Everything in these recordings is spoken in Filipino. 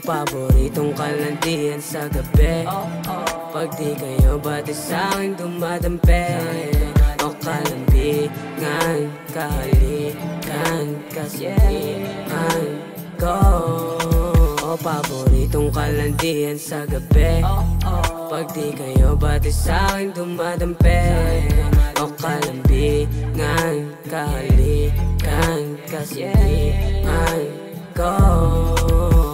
paboritong kalandian sa gabi. Pag di kayo bati sa'kin dumadampi. O kalambingan, kahalikan, kasindihan ko. O paboritong kalandian sa gabi. Pag di kayo bati sa'kin dumadampi. O kalambingan, kahalikan, kasindihan ko.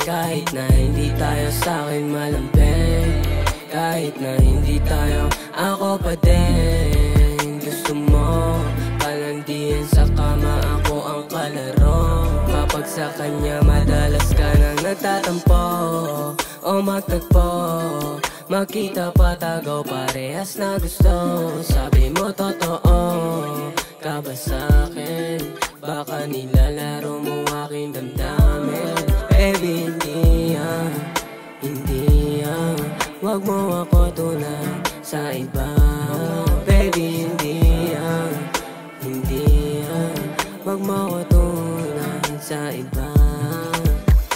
Kahit na hindi tayo sa'kin malambing, kahit na hindi tayo, ako pa din. Gusto mo kalandian sa kama, ako ang kalaro. Kapag sa kanya madalas ka nang nagtatampo o magtagpo, makita patagaw parehas na gusto. Sabi mo totoo ka ba sa'kin? Baka nilalaro mo aking damdamin. Baby, hindi yan, wag mo ako tulad sa iba. Baby, hindi yan, wag mo ako tulad sa iba.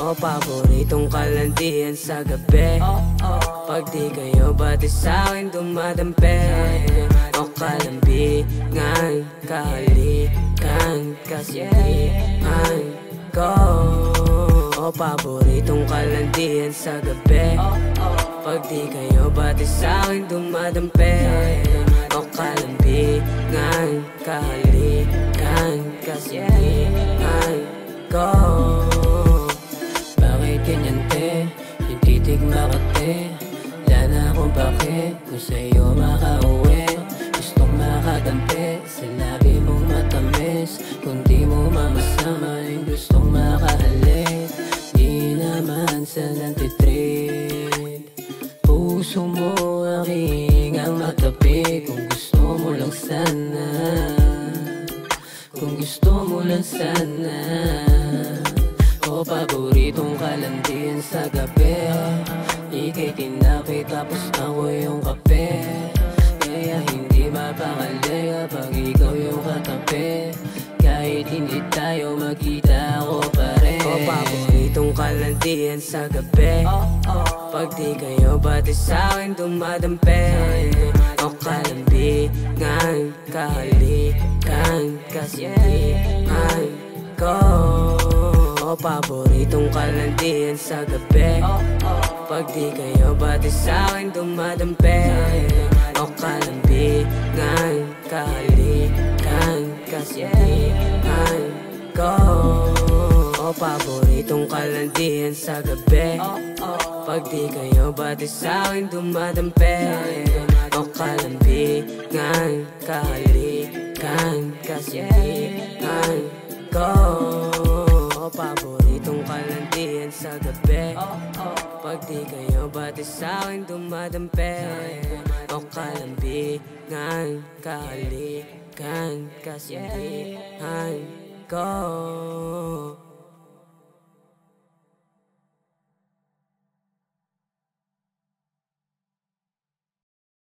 O paboritong kalandian sa gabi. Pag di kayo bati sa'kin dumadampi. O kalambingan, kahalikan, kasindihan ko. O paboritong kalandian sa gabi. Pag di kayo bati sa'kin dumadampi. O kalambingan, kahalikan, kasindihan ko. Bakit ganyan te? Yung titig makate. Wala na akong bakit kung sa'yo makauwi. Gustong makadampi sa labi mong matamis. Kung di mo mamasama yung gustong makahalik. Di naman sa nantitrip. Puso mo aking ang matabi. Kung gusto mo lang sana, kung gusto mo lang sana. O paboritong kalandian sa gabi. Ika'y tinapay tapos ako yung kape. Kaya hindi mapakali kapag ikaw yung katabi. Kahit hindi tayo magkita ako pa rin. O paboritong kalandian sa gabi. Pag di kayo bati sa'kin dumadampi. O kalambingan, kahalikan, kasindihan ko. O paboritong kalandian sa gabi. Pag di kayo bati sa'kin dumadampi. O kalambingan, kahalikan, kasindihan ko. O paboritong kalandian sa gabi. Pag di kayo bati sa'kin dumadampi. O kalambingan, kahalikan, kasindihan ko. O paboritong kalandian sa gabi. Pag di kayo bati sa'kin dumadampi. O kalambingan, kahalikan, kasindihan ko.